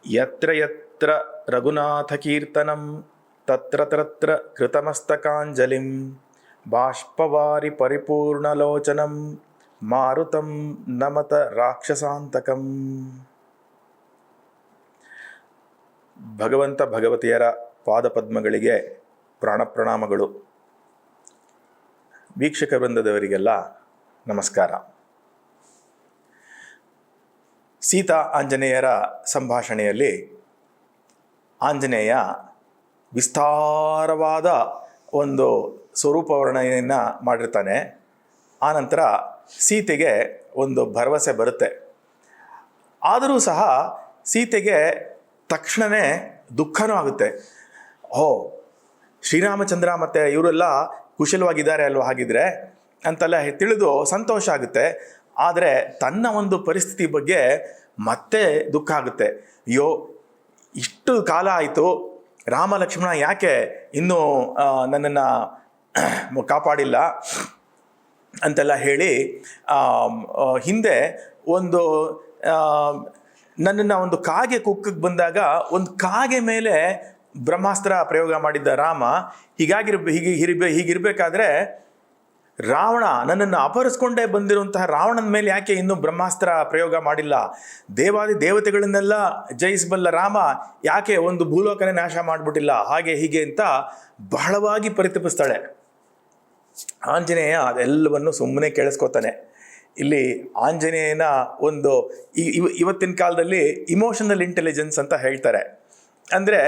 ಯತ್ರ ಯತ್ರ ರಘುನಾಥಕೀರ್ತನಂ ತತ್ರ ತತ್ರ ಕೃತಮಸ್ತಕಾಂಜಲಿಂ ಬಾಷ್ಪವಾರಿ ಪರಿಪೂರ್ಣಲೋಚನಂ ಮಾರುತಂ ನಮತ ರಾಕ್ಷಸಾಂತಕಂ. ಭಗವಂತ ಭಗವತಿಯರ ಪಾದಪದ್ಮಗಳಿಗೆ ಪ್ರಾಣಪ್ರಣಾಮಗಳು. ವೀಕ್ಷಕ ವೃಂದದವರಿಗೆಲ್ಲ ನಮಸ್ಕಾರ. ಸೀತಾ ಆಂಜನೇಯರ ಸಂಭಾಷಣೆಯಲ್ಲಿ ಆಂಜನೇಯ ವಿಸ್ತಾರವಾದ ಒಂದು ಸ್ವರೂಪ ವರ್ಣನೆಯನ್ನು ಮಾಡಿರ್ತಾನೆ. ಆನಂತರ ಸೀತೆಗೆ ಒಂದು ಭರವಸೆ ಬರುತ್ತೆ. ಆದರೂ ಸಹ ಸೀತೆಗೆ ತಕ್ಷಣವೇ ದುಃಖನೂ ಆಗುತ್ತೆ. ಶ್ರೀರಾಮಚಂದ್ರ ಮತ್ತು ಇವರೆಲ್ಲ ಕುಶಲವಾಗಿದ್ದಾರೆ ಅಲ್ವ ಹಾಗಿದ್ರೆ ಅಂತೆಲ್ಲ ತಿಳಿದು ಸಂತೋಷ ಆಗುತ್ತೆ. ಆದರೆ ತನ್ನ ಒಂದು ಪರಿಸ್ಥಿತಿ ಬಗ್ಗೆ ಮತ್ತೆ ದುಃಖ ಆಗುತ್ತೆ. ಅಯ್ಯೋ, ಇಷ್ಟು ಕಾಲ ಆಯಿತು, ರಾಮ ಲಕ್ಷ್ಮಣ ಯಾಕೆ ಇನ್ನೂ ನನ್ನನ್ನು ಕಾಪಾಡಿಲ್ಲ ಅಂತೆಲ್ಲ ಹೇಳಿ ಹಿಂದೆ ಒಂದು ನನ್ನನ್ನು ಒಂದು ಕಾಗೆ ಕುಕ್ಕಕ್ಕೆ ಬಂದಾಗ ಒಂದು ಕಾಗೆ ಮೇಲೆ ಬ್ರಹ್ಮಾಸ್ತ್ರ ಪ್ರಯೋಗ ಮಾಡಿದ್ದ ರಾಮ ಹೀಗಿರಬೇಕಾದ್ರೆ ರಾವಣ ನನ್ನನ್ನು ಅಪಹರಿಸ್ಕೊಂಡೇ ಬಂದಿರುವಂತಹ ರಾವಣನ ಮೇಲೆ ಯಾಕೆ ಇನ್ನೂ ಬ್ರಹ್ಮಾಸ್ತ್ರ ಪ್ರಯೋಗ ಮಾಡಿಲ್ಲ? ದೇವಾದಿ ದೇವತೆಗಳನ್ನೆಲ್ಲ ಜಯಿಸಬಲ್ಲ ರಾಮ ಯಾಕೆ ಒಂದು ಭೂಲೋಕನೇ ನಾಶ ಮಾಡಿಬಿಟ್ಟಿಲ್ಲ? ಹಾಗೆ ಹೀಗೆ ಅಂತ ಬಹಳವಾಗಿ ಪರಿತಪಿಸ್ತಾಳೆ. ಆಂಜನೇಯ ಅದೆಲ್ಲವನ್ನು ಸುಮ್ಮನೆ ಕೇಳಿಸ್ಕೊತಾನೆ. ಇಲ್ಲಿ ಆಂಜನೇಯನ ಒಂದು ಇವತ್ತಿನ ಕಾಲದಲ್ಲಿ ಇಮೋಷನಲ್ ಇಂಟೆಲಿಜೆನ್ಸ್ ಅಂತ ಹೇಳ್ತಾರೆ. ಅಂದರೆ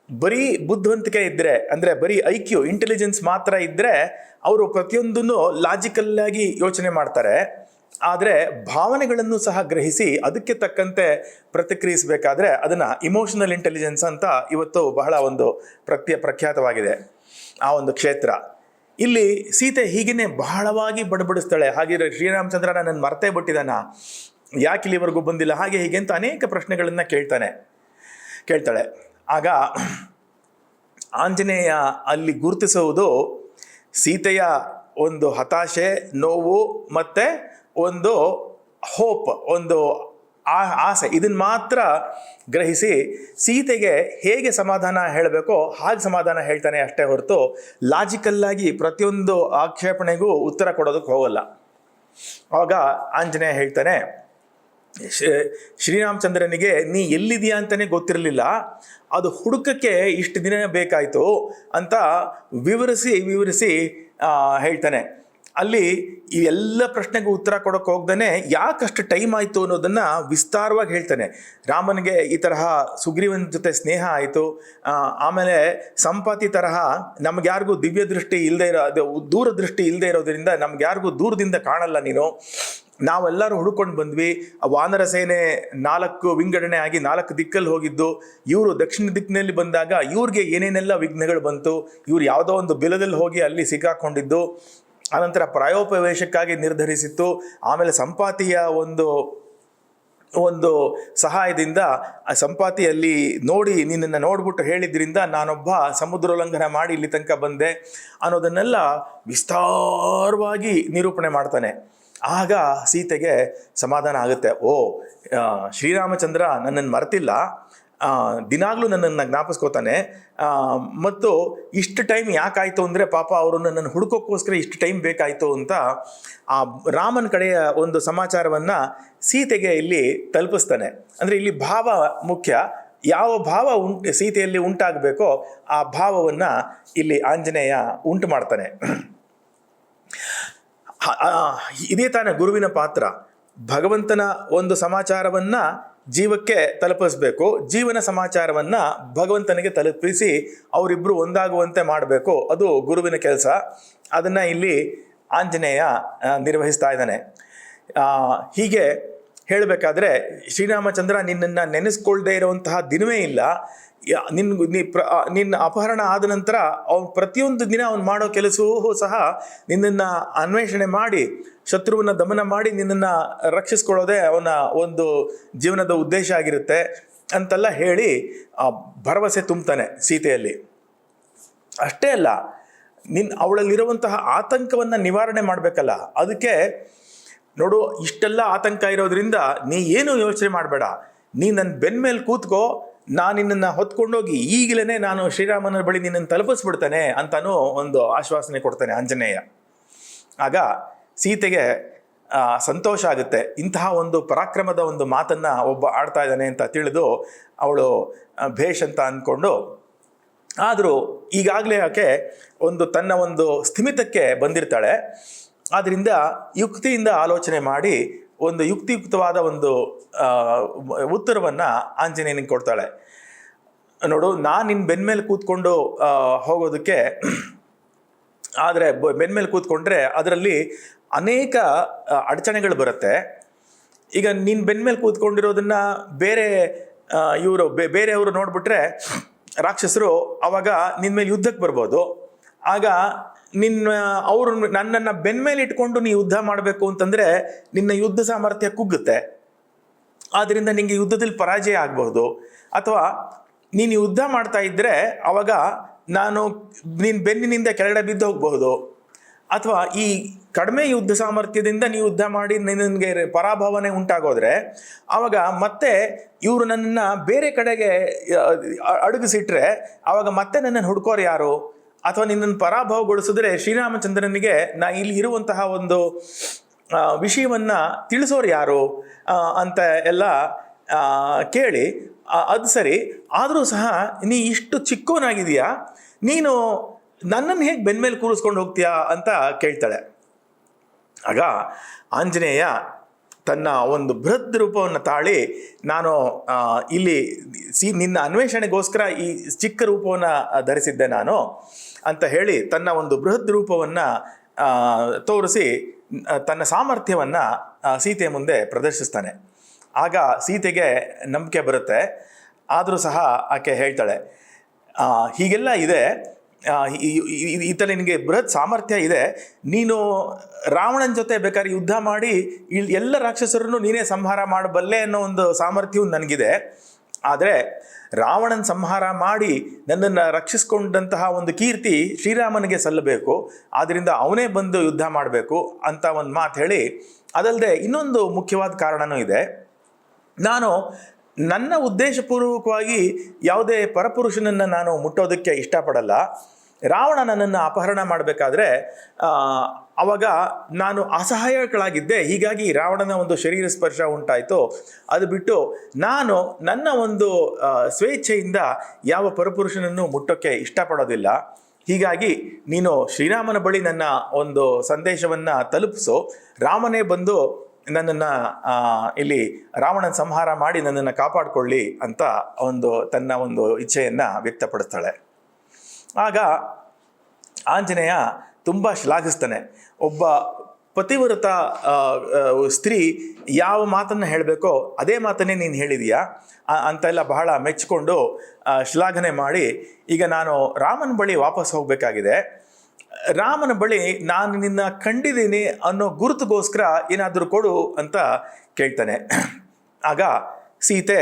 ಬರೀ ಬುದ್ಧಿವಂತಿಕೆ ಇದ್ದರೆ, ಅಂದರೆ ಬರೀ IQ ಇಂಟೆಲಿಜೆನ್ಸ್ ಮಾತ್ರ ಇದ್ದರೆ ಅವರು ಪ್ರತಿಯೊಂದನ್ನು ಲಾಜಿಕಲ್ಲಾಗಿ ಯೋಚನೆ ಮಾಡ್ತಾರೆ. ಆದರೆ ಭಾವನೆಗಳನ್ನು ಸಹ ಗ್ರಹಿಸಿ ಅದಕ್ಕೆ ತಕ್ಕಂತೆ ಪ್ರತಿಕ್ರಿಯಿಸಬೇಕಾದ್ರೆ ಅದನ್ನು ಇಮೋಷನಲ್ ಇಂಟೆಲಿಜೆನ್ಸ್ ಅಂತ ಇವತ್ತು ಬಹಳ ಒಂದು ಪ್ರಖ್ಯಾತವಾಗಿದೆ ಆ ಒಂದು ಕ್ಷೇತ್ರ. ಇಲ್ಲಿ ಸೀತೆ ಹೀಗೇ ಬಹಳವಾಗಿ ಬಡಬಡಿಸ್ತಾಳೆ. ಹಾಗಿದ್ರೆ ಶ್ರೀರಾಮಚಂದ್ರ ನನ್ನ ಮರ್ತೇ ಬಿಟ್ಟಿದ್ದಾನ, ಯಾಕೆ ಇಲ್ಲಿವರೆಗೂ ಬಂದಿಲ್ಲ, ಹಾಗೆ ಹೀಗೆ ಅಂತ ಅನೇಕ ಪ್ರಶ್ನೆಗಳನ್ನು ಕೇಳ್ತಾಳೆ. ಆಗ ಆಂಜನೇಯ ಅಲ್ಲಿ ಗುರುತಿಸುವುದು ಸೀತೆಯ ಒಂದು ಹತಾಶೆ, ನೋವು ಮತ್ತು ಒಂದು ಹೋಪ್, ಒಂದು ಆಸೆ, ಇದನ್ನು ಮಾತ್ರ ಗ್ರಹಿಸಿ ಸೀತೆಗೆ ಹೇಗೆ ಸಮಾಧಾನ ಹೇಳಬೇಕೋ ಹಾಗೆ ಸಮಾಧಾನ ಹೇಳ್ತಾನೆ ಅಷ್ಟೇ ಹೊರತು ಲಾಜಿಕಲ್ಲಾಗಿ ಪ್ರತಿಯೊಂದು ಆಕ್ಷೇಪಣೆಗೂ ಉತ್ತರ ಕೊಡೋದಕ್ಕೆ ಹೋಗಲ್ಲ. ಆಗ ಆಂಜನೇಯ ಹೇಳ್ತಾನೆ, ಶ್ರೀರಾಮಚಂದ್ರನಿಗೆ ನೀ ಎಲ್ಲಿದೆಯಾ ಅಂತಲೇ ಗೊತ್ತಿರಲಿಲ್ಲ, ಅದು ಹುಡುಕಕ್ಕೆ ಇಷ್ಟು ದಿನ ಬೇಕಾಯಿತು ಅಂತ ವಿವರಿಸಿ ಹೇಳ್ತಾನೆ. ಅಲ್ಲಿ ಈ ಎಲ್ಲ ಪ್ರಶ್ನೆಗೂ ಉತ್ತರ ಕೊಡೋಕೆ ಹೋಗ್ದೇ ಯಾಕಷ್ಟು ಟೈಮ್ ಆಯಿತು ಅನ್ನೋದನ್ನು ವಿಸ್ತಾರವಾಗಿ ಹೇಳ್ತಾನೆ. ರಾಮನಿಗೆ ಈ ತರಹ ಸುಗ್ರೀವನ ಜೊತೆ ಸ್ನೇಹ ಆಯಿತು, ಆಮೇಲೆ ಸಂಪಾತಿ ತರಹ ನಮ್ಗೆ ಯಾರಿಗೂ ದಿವ್ಯ ದೃಷ್ಟಿ ಇಲ್ಲದೆ ದೂರದೃಷ್ಟಿ ಇಲ್ಲದೆ ಇರೋದ್ರಿಂದ ನಮ್ಗೆ ಯಾರಿಗೂ ದೂರದಿಂದ ಕಾಣಲ್ಲ ನೀನು, ನಾವೆಲ್ಲರೂ ಹುಡುಕೊಂಡು ಬಂದ್ವಿ. ವಾನರ ಸೇನೆ 4 ವಿಂಗಡಣೆ ಆಗಿ 4 ದಿಕ್ಕಲ್ಲಿ ಹೋಗಿದ್ದು, ಇವರು ದಕ್ಷಿಣ ದಿಕ್ಕಿನಲ್ಲಿ ಬಂದಾಗ ಇವ್ರಿಗೆ ಏನೇನೆಲ್ಲ ವಿಘ್ನಗಳು ಬಂತು, ಇವ್ರು ಯಾವುದೋ ಒಂದು ಬಿಲದಲ್ಲಿ ಹೋಗಿ ಅಲ್ಲಿ ಸಿಕ್ಕಾಕೊಂಡಿದ್ದು, ಆನಂತರ ಪ್ರಾಯೋಪವೇಶಕ್ಕಾಗಿ ನಿರ್ಧರಿಸಿತ್ತು. ಆಮೇಲೆ ಸಂಪಾತಿಯ ಒಂದು ಸಹಾಯದಿಂದ ಆ ಸಂಪಾತಿಯಲ್ಲಿ ನೋಡಿ ನಿನ್ನನ್ನು ನೋಡ್ಬಿಟ್ಟು ಹೇಳಿದ್ರಿಂದ ನಾನೊಬ್ಬ ಸಮುದ್ರೋಲ್ಲಂಘನ ಮಾಡಿ ಇಲ್ಲಿ ತನಕ ಬಂದೆ ಅನ್ನೋದನ್ನೆಲ್ಲ ವಿಸ್ತಾರವಾಗಿ ನಿರೂಪಣೆ ಮಾಡ್ತಾನೆ. ಆಗ ಸೀತೆಗೆ ಸಮಾಧಾನ ಆಗುತ್ತೆ. ಶ್ರೀರಾಮಚಂದ್ರ ನನ್ನನ್ನು ಮರ್ತಿಲ್ಲ, ದಿನಾಗಲೂ ನನ್ನನ್ನು ಜ್ಞಾಪಿಸ್ಕೋತಾನೆ. ಮತ್ತು ಇಷ್ಟು ಟೈಮ್ ಯಾಕಾಯಿತು ಅಂದರೆ ಪಾಪ ಅವರು ನನ್ನನ್ನು ಹುಡುಕೋಕ್ಕೋಸ್ಕರ ಇಷ್ಟು ಟೈಮ್ ಬೇಕಾಯಿತು ಅಂತ ಆ ರಾಮನ ಕಡೆಯ ಒಂದು ಸಮಾಚಾರವನ್ನು ಸೀತೆಗೆ ಇಲ್ಲಿ ತಲುಪಿಸ್ತಾನೆ. ಅಂದರೆ ಇಲ್ಲಿ ಭಾವ ಮುಖ್ಯ. ಯಾವ ಭಾವ ಸೀತೆಯಲ್ಲಿ ಉಂಟಾಗಬೇಕೋ ಆ ಭಾವವನ್ನು ಇಲ್ಲಿ ಆಂಜನೇಯ ಉಂಟು ಮಾಡ್ತಾನೆ. ಇದೇ ತಾನೇ ಗುರುವಿನ ಪಾತ್ರ. ಭಗವಂತನ ಒಂದು ಸಮಾಚಾರವನ್ನು ಜೀವಕ್ಕೆ ತಲುಪಿಸ್ಬೇಕು, ಜೀವನ ಸಮಾಚಾರವನ್ನು ಭಗವಂತನಿಗೆ ತಲುಪಿಸಿ ಅವರಿಬ್ಬರು ಒಂದಾಗುವಂತೆ ಮಾಡಬೇಕು. ಅದು ಗುರುವಿನ ಕೆಲಸ. ಅದನ್ನು ಇಲ್ಲಿ ಆಂಜನೇಯ ನಿರ್ವಹಿಸ್ತಾ ಇದ್ದಾನೆ. ಹೀಗೆ ಹೇಳಬೇಕಾದ್ರೆ ಶ್ರೀರಾಮಚಂದ್ರ ನಿನ್ನನ್ನು ನೆನೆಸ್ಕೊಳ್ದೇ ಇರುವಂತಹ ದಿನವೇ ಇಲ್ಲ. ನಿನ್ನ ಅಪಹರಣ ಆದ ನಂತರ ಅವನು ಪ್ರತಿಯೊಂದು ದಿನ ಅವನು ಮಾಡೋ ಕೆಲಸವೂ ಸಹ ನಿನ್ನನ್ನು ಅನ್ವೇಷಣೆ ಮಾಡಿ ಶತ್ರುವನ್ನು ದಮನ ಮಾಡಿ ನಿನ್ನನ್ನು ರಕ್ಷಿಸ್ಕೊಳ್ಳೋದೇ ಅವನ ಒಂದು ಜೀವನದ ಉದ್ದೇಶ ಆಗಿರುತ್ತೆ ಅಂತೆಲ್ಲ ಹೇಳಿ ಭರವಸೆ ತುಂಬ್ತಾನೆ ಸೀತೆಯಲ್ಲಿ. ಅಷ್ಟೇ ಅಲ್ಲ, ಅವಳಲ್ಲಿರುವಂತಹ ಆತಂಕವನ್ನು ನಿವಾರಣೆ ಮಾಡಬೇಕಲ್ಲ, ಅದಕ್ಕೆ ನೋಡು ಇಷ್ಟೆಲ್ಲ ಆತಂಕ ಇರೋದ್ರಿಂದ ನೀ ಏನು ಯೋಚನೆ ಮಾಡಬೇಡ, ನೀನು ನನ್ನ ಬೆನ್ನ ಮೇಲೆ ಕೂತ್ಕೋ, ನಾನು ನಿನ್ನನ್ನು ಹೊತ್ಕೊಂಡೋಗಿ ಈಗಲೇ ನಾನು ಶ್ರೀರಾಮನ ಬಳಿ ನಿನ್ನನ್ನು ತಲುಪಿಸ್ಬಿಡ್ತಾನೆ ಅಂತಾನೂ ಒಂದು ಆಶ್ವಾಸನೆ ಕೊಡ್ತಾನೆ ಆಂಜನೇಯ. ಆಗ ಸೀತೆಗೆ ಸಂತೋಷ ಆಗುತ್ತೆ. ಇಂತಹ ಒಂದು ಪರಾಕ್ರಮದ ಒಂದು ಮಾತನ್ನು ಒಬ್ಬ ಆಡ್ತಾ ಇದ್ದಾನೆ ಅಂತ ತಿಳಿದು ಅವಳು ಭೇಷ್ ಅಂತ ಅಂದ್ಕೊಂಡು, ಆದರೂ ಈಗಾಗಲೇ ಆಕೆ ತನ್ನ ಒಂದು ಸ್ಥಿಮಿತಕ್ಕೆ ಬಂದಿರ್ತಾಳೆ. ಆದ್ದರಿಂದ ಯುಕ್ತಿಯಿಂದ ಆಲೋಚನೆ ಮಾಡಿ ಒಂದು ಯುಕ್ತಿಯುಕ್ತವಾದ ಒಂದು ಉತ್ತರವನ್ನು ಆಂಜನೇಯನಿಗೆ ಕೊಡ್ತಾಳೆ. ನೋಡು, ನಾನು ನಿನ್ನ ಬೆನ್ನ ಮೇಲೆ ಕೂತ್ಕೊಂಡು ಹೋಗೋದಕ್ಕೆ, ಆದರೆ ಬೆನ್ನ ಮೇಲೆ ಕೂತ್ಕೊಂಡ್ರೆ ಅದರಲ್ಲಿ ಅನೇಕ ಅಡಚಣೆಗಳು ಬರುತ್ತೆ. ಈಗ ನೀನು ಬೆನ್ನ ಮೇಲೆ ಕೂತ್ಕೊಂಡಿರೋದನ್ನು ಬೇರೆಯವರು ನೋಡಿಬಿಟ್ರೆ ರಾಕ್ಷಸರು ಅವಾಗ ನಿನ್ನ ಮೇಲೆ ಯುದ್ಧಕ್ಕೆ ಬರ್ಬೋದು. ಆಗ ಅವರು ನನ್ನನ್ನು ಬೆನ್ನ ಮೇಲೆ ಇಟ್ಕೊಂಡು ನೀ ಯುದ್ಧ ಮಾಡಬೇಕು ಅಂತಂದರೆ ನಿನ್ನ ಯುದ್ಧ ಸಾಮರ್ಥ್ಯ ಕುಗ್ಗುತ್ತೆ. ಆದ್ದರಿಂದ ನಿಮಗೆ ಯುದ್ಧದಲ್ಲಿ ಪರಾಜಯ ಆಗಬಹುದು. ಅಥವಾ ನೀನು ಯುದ್ಧ ಮಾಡ್ತಾ ಇದ್ದರೆ ಅವಾಗ ನೀನು ಬೆನ್ನಿನಿಂದ ಕೆಳಗಡೆ ಬಿದ್ದು ಹೋಗಬಹುದು. ಅಥವಾ ಈ ಕಡಿಮೆ ಯುದ್ಧ ಸಾಮರ್ಥ್ಯದಿಂದ ನೀವು ಯುದ್ಧ ಮಾಡಿ ನಿನಗೆ ಪರಾಭವನೆ ಉಂಟಾಗೋದ್ರೆ ಆವಾಗ ಮತ್ತೆ ಇವರು ನನ್ನನ್ನು ಬೇರೆ ಕಡೆಗೆ ಅಡಗಿಸಿಟ್ರೆ ಆವಾಗ ಮತ್ತೆ ನನ್ನನ್ನು ಹುಡ್ಕೋರು ಯಾರು? ಅಥವಾ ನಿನ್ನನ್ನು ಪರಾಭವಗೊಳಿಸಿದ್ರೆ ಶ್ರೀರಾಮಚಂದ್ರನಿಗೆ ಇಲ್ಲಿ ಇರುವಂತಹ ಒಂದು ವಿಷಯವನ್ನು ತಿಳಿಸೋರು ಯಾರು ಅಂತ ಎಲ್ಲ ಕೇಳಿ, ಅದು ಸರಿ, ಆದರೂ ಸಹ ನೀ ಇಷ್ಟು ಚಿಕ್ಕವನಾಗಿದೆಯಾ, ನೀನು ನನ್ನನ್ನು ಹೇಗೆ ಬೆನ್ನ ಮೇಲೆ ಕೂರಿಸ್ಕೊಂಡು ಹೋಗ್ತೀಯಾ ಅಂತ ಕೇಳ್ತಾಳೆ. ಆಗ ಆಂಜನೇಯ ತನ್ನ ಒಂದು ಬೃಹತ್ ರೂಪವನ್ನು ತಾಳಿ, ನಾನು ಇಲ್ಲಿ ನಿನ್ನ ಅನ್ವೇಷಣೆಗೋಸ್ಕರ ಈ ಚಿಕ್ಕ ರೂಪವನ್ನು ಧರಿಸಿದ್ದೆ ನಾನು ಅಂತ ಹೇಳಿ ತನ್ನ ಒಂದು ಬೃಹತ್ ರೂಪವನ್ನು ತೋರಿಸಿ ತನ್ನ ಸಾಮರ್ಥ್ಯವನ್ನು ಸೀತೆಯ ಮುಂದೆ ಪ್ರದರ್ಶಿಸ್ತಾನೆ. ಆಗ ಸೀತೆಗೆ ನಂಬಿಕೆ ಬರುತ್ತೆ. ಆದರೂ ಸಹ ಆಕೆ ಹೇಳ್ತಾಳೆ, ಹೀಗೆಲ್ಲ ಇದೆ, ಈತ ನಿನಗೆ ಬೃಹತ್ ಸಾಮರ್ಥ್ಯ ಇದೆ, ನೀನು ರಾವಣನ ಜೊತೆ ಬೇಕಾದ್ರೆ ಯುದ್ಧ ಮಾಡಿ ಎಲ್ಲ ರಾಕ್ಷಸರನ್ನು ನೀನೇ ಸಂಹಾರ ಮಾಡಬಲ್ಲೆ ಅನ್ನೋ ಒಂದು ಸಾಮರ್ಥ್ಯವು ನನಗಿದೆ. ಆದರೆ ರಾವಣನ ಸಂಹಾರ ಮಾಡಿ ನನ್ನನ್ನು ರಕ್ಷಿಸ್ಕೊಂಡಂತಹ ಒಂದು ಕೀರ್ತಿ ಶ್ರೀರಾಮನಿಗೆ ಸಲ್ಲಬೇಕು, ಆದ್ದರಿಂದ ಅವನೇ ಬಂದು ಯುದ್ಧ ಮಾಡಬೇಕು ಅಂತ ಒಂದು ಮಾತು ಹೇಳಿ, ಅದಲ್ಲದೆ ಇನ್ನೊಂದು ಮುಖ್ಯವಾದ ಕಾರಣವೂ ಇದೆ. ನಾನು ನನ್ನ ಉದ್ದೇಶಪೂರ್ವಕವಾಗಿ ಯಾವುದೇ ಪರಪುರುಷನನ್ನು ನಾನು ಮುಟ್ಟೋದಕ್ಕೆ ಇಷ್ಟಪಡಲ್ಲ. ರಾವಣ ನನ್ನನ್ನು ಅಪಹರಣ ಮಾಡಬೇಕಾದ್ರೆ ಆವಾಗ ನಾನು ಅಸಹಾಯಕಳಾಗಿದ್ದೆ, ಹೀಗಾಗಿ ರಾವಣನ ಒಂದು ಶರೀರ ಸ್ಪರ್ಶ ಉಂಟಾಯಿತು. ಅದು ಬಿಟ್ಟು ನಾನು ನನ್ನ ಒಂದು ಸ್ವೇಚ್ಛೆಯಿಂದ ಯಾವ ಪರಪುರುಷನನ್ನು ಮುಟ್ಟೋಕ್ಕೆ ಇಷ್ಟಪಡೋದಿಲ್ಲ. ಹೀಗಾಗಿ ನೀನು ಶ್ರೀರಾಮನ ಬಳಿ ನನ್ನ ಒಂದು ಸಂದೇಶವನ್ನು ತಲುಪಿಸು, ರಾಮನೇ ಬಂದು ನನ್ನನ್ನು ಇಲ್ಲಿ ರಾವಣನ ಸಂಹಾರ ಮಾಡಿ ನನ್ನನ್ನು ಕಾಪಾಡಿಕೊಳ್ಳಿ ಅಂತ ತನ್ನ ಒಂದು ಇಚ್ಛೆಯನ್ನು ವ್ಯಕ್ತಪಡಿಸ್ತಾಳೆ. ಆಗ ಆಂಜನೇಯ ತುಂಬ ಶ್ಲಾಘಿಸ್ತಾನೆ. ಒಬ್ಬ ಪತಿವ್ರತ ಸ್ತ್ರೀ ಯಾವ ಮಾತನ್ನು ಹೇಳಬೇಕೋ ಅದೇ ಮಾತನ್ನೇ ನೀನು ಹೇಳಿದೀಯಾ ಅಂತೆಲ್ಲ ಬಹಳ ಮೆಚ್ಚಿಕೊಂಡು ಶ್ಲಾಘನೆ ಮಾಡಿ, ಈಗ ನಾನು ರಾಮನ ಬಳಿ ವಾಪಸ್ ಹೋಗಬೇಕಾಗಿದೆ, ರಾಮನ ಬಳಿ ನಾನು ನಿನ್ನ ಕಂಡಿದ್ದೀನಿ ಅನ್ನೋ ಗುರುತುಗೋಸ್ಕರ ಏನಾದರೂ ಕೊಡು ಅಂತ ಕೇಳ್ತಾನೆ. ಆಗ ಸೀತೆ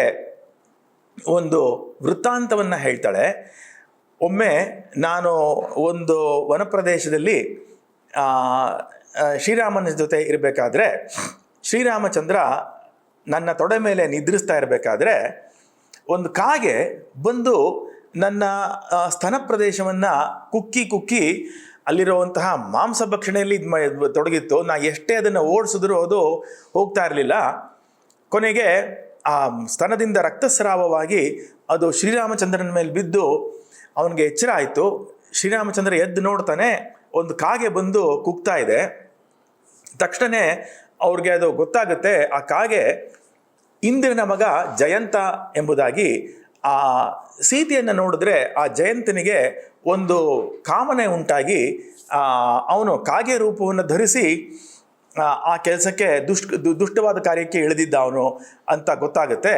ಒಂದು ವೃತ್ತಾಂತವನ್ನು ಹೇಳ್ತಾಳೆ. ಒಮ್ಮೆ ನಾನು ಒಂದು ವನಪ್ರದೇಶದಲ್ಲಿ ಶ್ರೀರಾಮನ ಜೊತೆ ಇರಬೇಕಾದ್ರೆ ಶ್ರೀರಾಮಚಂದ್ರ ನನ್ನ ತೊಡೆ ಮೇಲೆ ನಿದ್ರಿಸ್ತಾ ಇರಬೇಕಾದ್ರೆ ಒಂದು ಕಾಗೆ ಬಂದು ನನ್ನ ಸ್ತನ ಪ್ರದೇಶವನ್ನು ಕುಕ್ಕಿ ಅಲ್ಲಿರುವಂತಹ ಮಾಂಸ ಭಕ್ಷಣೆಯಲ್ಲಿ ತೊಡಗಿತ್ತು. ನಾ ಎಷ್ಟೇ ಅದನ್ನು ಓಡಿಸಿದ್ರೂ ಅದು ಹೋಗ್ತಾ ಇರಲಿಲ್ಲ. ಕೊನೆಗೆ ಆ ಸ್ತನದಿಂದ ರಕ್ತಸ್ರಾವವಾಗಿ ಅದು ಶ್ರೀರಾಮಚಂದ್ರನ ಮೇಲೆ ಬಿದ್ದು ಅವನಿಗೆ ಎಚ್ಚರ ಆಯಿತು. ಶ್ರೀರಾಮಚಂದ್ರ ಎದ್ದು ನೋಡ್ತಾನೆ, ಒಂದು ಕಾಗೆ ಬಂದು ಕುಗ್ತಾ ಇದೆ. ತಕ್ಷಣ ಅವ್ರಿಗೆ ಅದು ಗೊತ್ತಾಗುತ್ತೆ, ಆ ಕಾಗೆ ಇಂದ್ರನ ಮಗ ಜಯಂತ ಎಂಬುದಾಗಿ. ಆ ಸೀತೆಯನ್ನು ನೋಡಿದ್ರೆ ಆ ಜಯಂತನಿಗೆ ಒಂದು ಕಾಮನೆ ಉಂಟಾಗಿ ಅವನು ಕಾಗೆ ರೂಪವನ್ನು ಧರಿಸಿ ಆ ಕೆಲಸಕ್ಕೆ ದುಷ್ಟವಾದ ಕಾರ್ಯಕ್ಕೆ ಇಳಿದಿದ್ದ ಅವನು ಅಂತ ಗೊತ್ತಾಗುತ್ತೆ.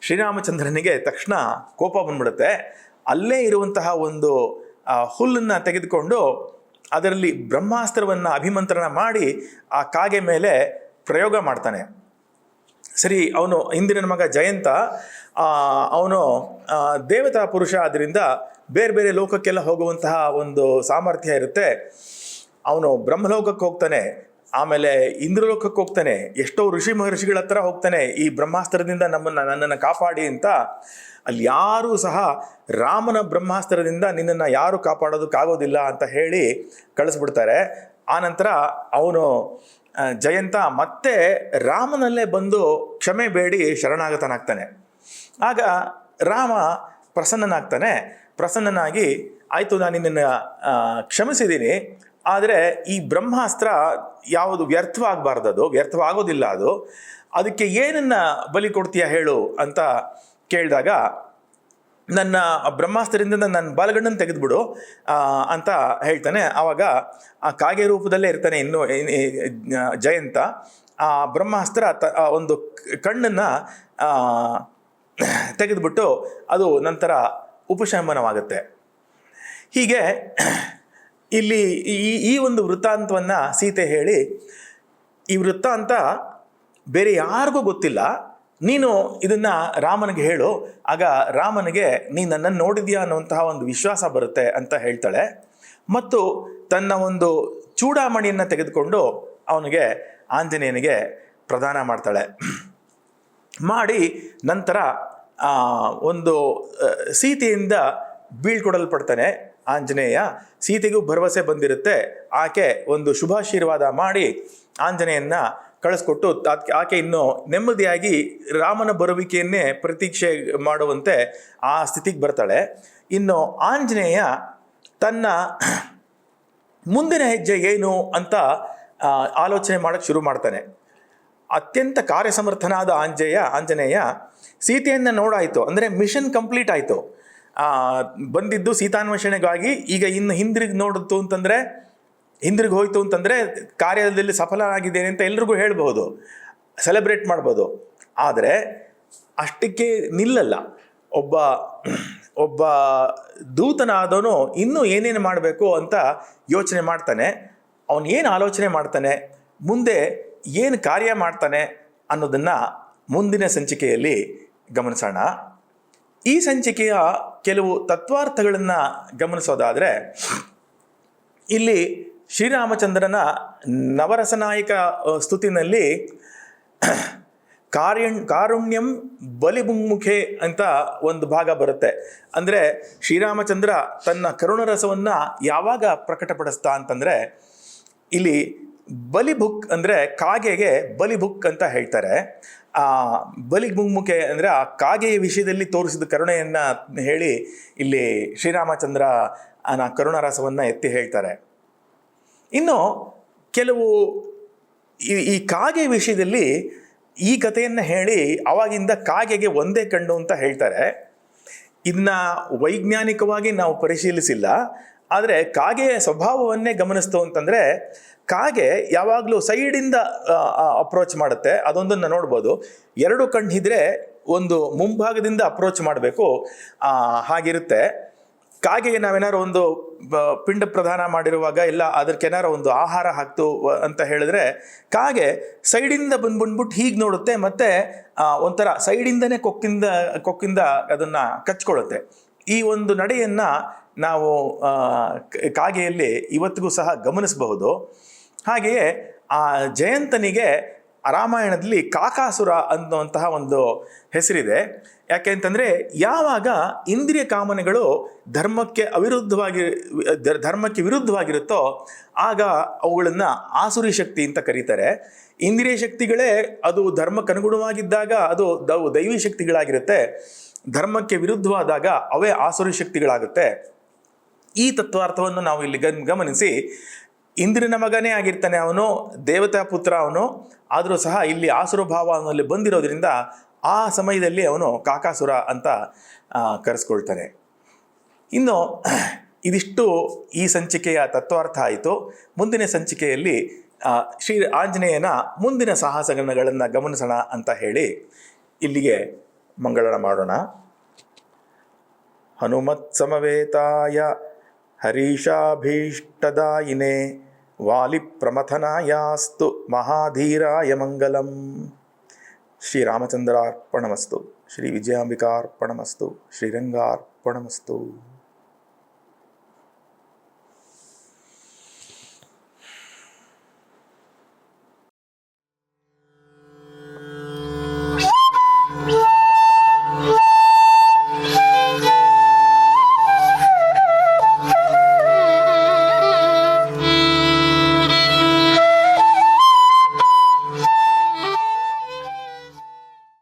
ಶ್ರೀರಾಮಚಂದ್ರನಿಗೆ ತಕ್ಷಣ ಕೋಪ ಬಂದ್ಬಿಡುತ್ತೆ. ಅಲ್ಲೇ ಇರುವಂತಹ ಒಂದು ಹುಲ್ಲನ್ನು ತೆಗೆದುಕೊಂಡು ಅದರಲ್ಲಿ ಬ್ರಹ್ಮಾಸ್ತ್ರವನ್ನು ಅಭಿಮಂತ್ರಣ ಮಾಡಿ ಆ ಕಾಗೆ ಮೇಲೆ ಪ್ರಯೋಗ ಮಾಡ್ತಾನೆ. ಸರಿ, ಅವನು ಇಂದ್ರನ ಮಗ ಜಯಂತ, ಅವನು ದೇವತಾ ಪುರುಷ, ಆದ್ದರಿಂದ ಬೇರೆ ಬೇರೆ ಲೋಕಕ್ಕೆಲ್ಲ ಹೋಗುವಂತಹ ಒಂದು ಸಾಮರ್ಥ್ಯ ಇರುತ್ತೆ. ಅವನು ಬ್ರಹ್ಮಲೋಕಕ್ಕೆ ಹೋಗ್ತಾನೆ. ಆಮೇಲೆ ಇಂದ್ರಲೋಕಕ್ಕೆ ಹೋಗ್ತಾನೆ, ಎಷ್ಟೋ ಋಷಿ ಮಹರ್ಷಿಗಳ ಹತ್ರ ಹೋಗ್ತಾನೆ, ಈ ಬ್ರಹ್ಮಾಸ್ತ್ರದಿಂದ ನನ್ನನ್ನು ಕಾಪಾಡಿ ಅಂತ. ಅಲ್ಲಿ ಯಾರೂ ಸಹ ರಾಮನ ಬ್ರಹ್ಮಾಸ್ತ್ರದಿಂದ ನಿನ್ನನ್ನು ಯಾರು ಕಾಪಾಡೋದಕ್ಕಾಗೋದಿಲ್ಲ ಅಂತ ಹೇಳಿ ಕಳಿಸ್ಬಿಡ್ತಾರೆ. ಆನಂತರ ಅವನು ಜಯಂತ ಮತ್ತೆ ರಾಮನಲ್ಲೇ ಬಂದು ಕ್ಷಮೆ ಬೇಡಿ ಶರಣಾಗತನಾಗ್ತಾನೆ. ಆಗ ರಾಮ ಪ್ರಸನ್ನನಾಗಿ ಆಯಿತು, ನಾನು ನಿನ್ನನ್ನು ಕ್ಷಮಿಸಿದ್ದೀನಿ, ಆದರೆ ಈ ಬ್ರಹ್ಮಾಸ್ತ್ರ ಯಾವುದು ವ್ಯರ್ಥವಾಗೋದಿಲ್ಲ, ಅದಕ್ಕೆ ಏನನ್ನ ಬಲಿ ಕೊಡ್ತೀಯ ಹೇಳು ಅಂತ ಕೇಳಿದಾಗ, ನನ್ನ ಬ್ರಹ್ಮಾಸ್ತ್ರದಿಂದ ನನ್ನ ಬಲಗಣ್ಣನ್ನು ತೆಗೆದುಬಿಡು ಅಂತ ಹೇಳ್ತಾನೆ. ಆವಾಗ ಆ ಕಾಗೆ ರೂಪದಲ್ಲೇ ಇರ್ತಾನೆ ಇನ್ನು ಜಯಂತ. ಆ ಬ್ರಹ್ಮಾಸ್ತ್ರ ಒಂದು ಕಣ್ಣನ್ನು ತೆಗೆದುಬಿಟ್ಟು ಅದು ನಂತರ ಉಪಶಮನವಾಗುತ್ತೆ. ಹೀಗೆ ಇಲ್ಲಿ ಈ ಒಂದು ವೃತ್ತಾಂತವನ್ನು ಸೀತೆ ಹೇಳಿ, ಈ ವೃತ್ತಾಂತ ಬೇರೆ ಯಾರಿಗೂ ಗೊತ್ತಿಲ್ಲ, ನೀನು ಇದನ್ನು ರಾಮನಿಗೆ ಹೇಳು, ಆಗ ರಾಮನಿಗೆ ನೀನು ನನ್ನನ್ನು ನೋಡಿದ್ಯಾ ಅನ್ನುವಂತಹ ಒಂದು ವಿಶ್ವಾಸ ಬರುತ್ತೆ ಅಂತ ಹೇಳ್ತಾಳೆ. ಮತ್ತು ತನ್ನ ಒಂದು ಚೂಡಾಮಣಿಯನ್ನು ತೆಗೆದುಕೊಂಡು ಅವನಿಗೆ ಆಂಜನೇಯನಿಗೆ ಪ್ರದಾನ ಮಾಡ್ತಾಳೆ. ಮಾಡಿ ನಂತರ ಒಂದು ಸೀತೆಯಿಂದ ಬೀಳ್ಕೊಡಲ್ಪಡ್ತಾನೆ ಆಂಜನೇಯ. ಸೀತೆಗೂ ಭರವಸೆ ಬಂದಿರುತ್ತೆ. ಆಕೆ ಒಂದು ಶುಭಾಶೀರ್ವಾದ ಮಾಡಿ ಆಂಜನೇಯನ್ನ ಕಳಿಸ್ಕೊಟ್ಟು ಆಕೆ ಇನ್ನು ನೆಮ್ಮದಿಯಾಗಿ ರಾಮನ ಬರುವಿಕೆಯನ್ನೇ ಪ್ರತೀಕ್ಷೆ ಮಾಡುವಂತೆ ಆ ಸ್ಥಿತಿಗೆ ಬರ್ತಾಳೆ. ಇನ್ನು ಆಂಜನೇಯ ತನ್ನ ಮುಂದಿನ ಹೆಜ್ಜೆ ಏನು ಅಂತ ಆಲೋಚನೆ ಮಾಡೋಕ್ಕೆ ಶುರು ಮಾಡ್ತಾನೆ. ಅತ್ಯಂತ ಕಾರ್ಯಸಮರ್ಥನಾದ ಆಂಜನೇಯ ಸೀತೆಯನ್ನು ನೋಡಾಯಿತು, ಅಂದರೆ ಮಿಷನ್ ಕಂಪ್ಲೀಟ್ ಆಯಿತು. ಬಂದಿದ್ದು ಸೀತಾನ್ವೇಷಣೆಗಾಗಿ, ಈಗ ಇನ್ನು ಹಿಂದಿರುಗಿ ಹೋಯಿತು ಅಂತಂದರೆ ಕಾರ್ಯದಲ್ಲಿ ಸಫಲನಾಗಿದ್ದೇನೆ ಅಂತ ಎಲ್ರಿಗೂ ಹೇಳ್ಬೋದು, ಸೆಲೆಬ್ರೇಟ್ ಮಾಡ್ಬೋದು. ಆದರೆ ಅಷ್ಟಕ್ಕೆ ನಿಲ್ಲಲ್ಲ. ಒಬ್ಬ ದೂತನಾದವನು ಇನ್ನೂ ಏನೇನು ಮಾಡಬೇಕು ಅಂತ ಯೋಚನೆ ಮಾಡ್ತಾನೆ. ಅವನು ಏನು ಆಲೋಚನೆ ಮಾಡ್ತಾನೆ, ಮುಂದೆ ಏನು ಕಾರ್ಯ ಮಾಡ್ತಾನೆ ಅನ್ನೋದನ್ನು ಮುಂದಿನ ಸಂಚಿಕೆಯಲ್ಲಿ ಗಮನಿಸೋಣ. ಈ ಸಂಚಿಕೆಯ ಕೆಲವು ತತ್ವಾರ್ಥಗಳನ್ನು ಗಮನಿಸೋದಾದರೆ, ಇಲ್ಲಿ ಶ್ರೀರಾಮಚಂದ್ರನ ನವರಸನಾಯಕ ಸ್ತುತಿನಲ್ಲಿ ಕಾರುಣ್ಯಂ ಬಲಿಮುಖೆ ಅಂತ ಒಂದು ಭಾಗ ಬರುತ್ತೆ. ಅಂದರೆ ಶ್ರೀರಾಮಚಂದ್ರ ತನ್ನ ಕರುಣರಸವನ್ನು ಯಾವಾಗ ಪ್ರಕಟಪಡಿಸ್ತಾ ಅಂತಂದರೆ, ಇಲ್ಲಿ ಬಲಿಭುಕ್ ಅಂದರೆ ಕಾಗೆಗೆ ಬಲಿಭುಕ್ ಅಂತ ಹೇಳ್ತಾರೆ. ಬಲಿಮುಖೆ ಅಂದರೆ ಆ ಕಾಗೆಯ ವಿಷಯದಲ್ಲಿ ತೋರಿಸಿದ ಕರುಣೆಯನ್ನು ಹೇಳಿ ಇಲ್ಲಿ ಶ್ರೀರಾಮಚಂದ್ರ ಕರುಣರಸವನ್ನು ಎತ್ತಿ ಹೇಳ್ತಾರೆ. ಇನ್ನು ಕೆಲವು ಈ ಕಾಗೆ ವಿಷಯದಲ್ಲಿ ಈ ಕಥೆಯನ್ನು ಹೇಳಿ ಅವಾಗಿಂದ ಕಾಗೆಗೆ ಒಂದೇ ಕಣ್ಣು ಅಂತ ಹೇಳ್ತಾರೆ. ಇದನ್ನ ವೈಜ್ಞಾನಿಕವಾಗಿ ನಾವು ಪರಿಶೀಲಿಸಿಲ್ಲ, ಆದರೆ ಕಾಗೆಯ ಸ್ವಭಾವವನ್ನೇ ಗಮನಿಸ್ತು ಅಂತಂದರೆ, ಕಾಗೆ ಯಾವಾಗಲೂ ಸೈಡಿಂದ ಅಪ್ರೋಚ್ ಮಾಡುತ್ತೆ. ಅದೊಂದನ್ನು ನೋಡ್ಬೋದು. ಎರಡು ಕಣ್ಣಿದ್ರೆ ಒಂದು ಮುಂಭಾಗದಿಂದ ಅಪ್ರೋಚ್ ಮಾಡಬೇಕು, ಹಾಗಿರುತ್ತೆ. ಕಾಗೆಗೆ ನಾವೇನಾರು ಒಂದು ಪಿಂಡ ಪ್ರದಾನ ಮಾಡಿರುವಾಗ ಇಲ್ಲ ಅದಕ್ಕೇನಾರು ಒಂದು ಆಹಾರ ಹಾಕ್ತು ಅಂತ ಹೇಳಿದ್ರೆ, ಕಾಗೆ ಸೈಡಿಂದ ಬಂದ್ಬಿಟ್ಟು ಹೀಗೆ ನೋಡುತ್ತೆ, ಮತ್ತು ಒಂಥರ ಸೈಡಿಂದನೇ ಕೊಕ್ಕಿಂದ ಅದನ್ನು ಕಚ್ಕೊಳ್ಳುತ್ತೆ. ಈ ಒಂದು ನಡೆಯನ್ನು ನಾವು ಕಾಗೆಯಲ್ಲಿ ಇವತ್ತಿಗೂ ಸಹ ಗಮನಿಸಬಹುದು. ಹಾಗೆಯೇ ಆ ಜಯಂತನಿಗೆ ರಾಮಾಯಣದಲ್ಲಿ ಕಾಕಾಸುರ ಅನ್ನುವಂತಹ ಒಂದು ಹೆಸರಿದೆ. ಯಾಕೆ ಅಂತಂದರೆ, ಯಾವಾಗ ಇಂದ್ರಿಯ ಕಾಮನೆಗಳು ಧರ್ಮಕ್ಕೆ ವಿರುದ್ಧವಾಗಿರುತ್ತೋ ಆಗ ಅವುಗಳನ್ನು ಆಸುರಿ ಶಕ್ತಿ ಅಂತ ಕರೀತಾರೆ. ಇಂದ್ರಿಯ ಶಕ್ತಿಗಳೇ ಅದು ಧರ್ಮಕ್ಕನುಗುಣವಾಗಿದ್ದಾಗ ಅದು ದೈವಿ ಶಕ್ತಿಗಳಾಗಿರುತ್ತೆ. ಧರ್ಮಕ್ಕೆ ವಿರುದ್ಧವಾದಾಗ ಅವೇ ಆಸುರಿ ಶಕ್ತಿಗಳಾಗುತ್ತೆ. ಈ ತತ್ವಾರ್ಥವನ್ನು ನಾವು ಇಲ್ಲಿ ಗಮನಿಸಿ, ಇಂದ್ರನ ಮಗನೇ ಆಗಿರ್ತಾನೆ ಅವನು, ದೇವತಾ ಪುತ್ರ ಅವನು, ಆದರೂ ಸಹ ಇಲ್ಲಿ ಆಸುರಭಾವ ಅವನಲ್ಲಿ ಬಂದಿರೋದ್ರಿಂದ ಆ ಸಮಯದಲ್ಲಿ ಅವನು ಕಾಕಾಸುರ ಅಂತ ಕರೆಸ್ಕೊಳ್ತಾನೆ. ಇನ್ನು ಇದಿಷ್ಟು ಈ ಸಂಚಿಕೆಯ ತತ್ವಾರ್ಥ ಆಯಿತು. ಮುಂದಿನ ಸಂಚಿಕೆಯಲ್ಲಿ ಶ್ರೀ ಆಂಜನೇಯನ ಮುಂದಿನ ಸಾಹಸಗಳನ್ನು ಗಮನಿಸೋಣ ಅಂತ ಹೇಳಿ ಇಲ್ಲಿಗೆ ಮಂಗಳನ ಮಾಡೋಣ. ಹನುಮತ್ ಸಮವೇತಾಯ ಹರೀಶಾಭೀಷ್ಟದಾಯಿನೇ ವಾಲಿಪ್ರಮಥನಾಯಾಸ್ತು ಮಹಾಧೀರಾಯ ಮಂಗಲಂ. ಶ್ರೀರಾಮಚಂದ್ರಾರ್ಪಣಮಸ್ತು. ಶ್ರೀ ವಿಜಯಾಂಬಿಕಾರ್ಪಣಮಸ್ತು. ಶ್ರೀರಂಗಾರ್ಪಣಮಸ್ತು.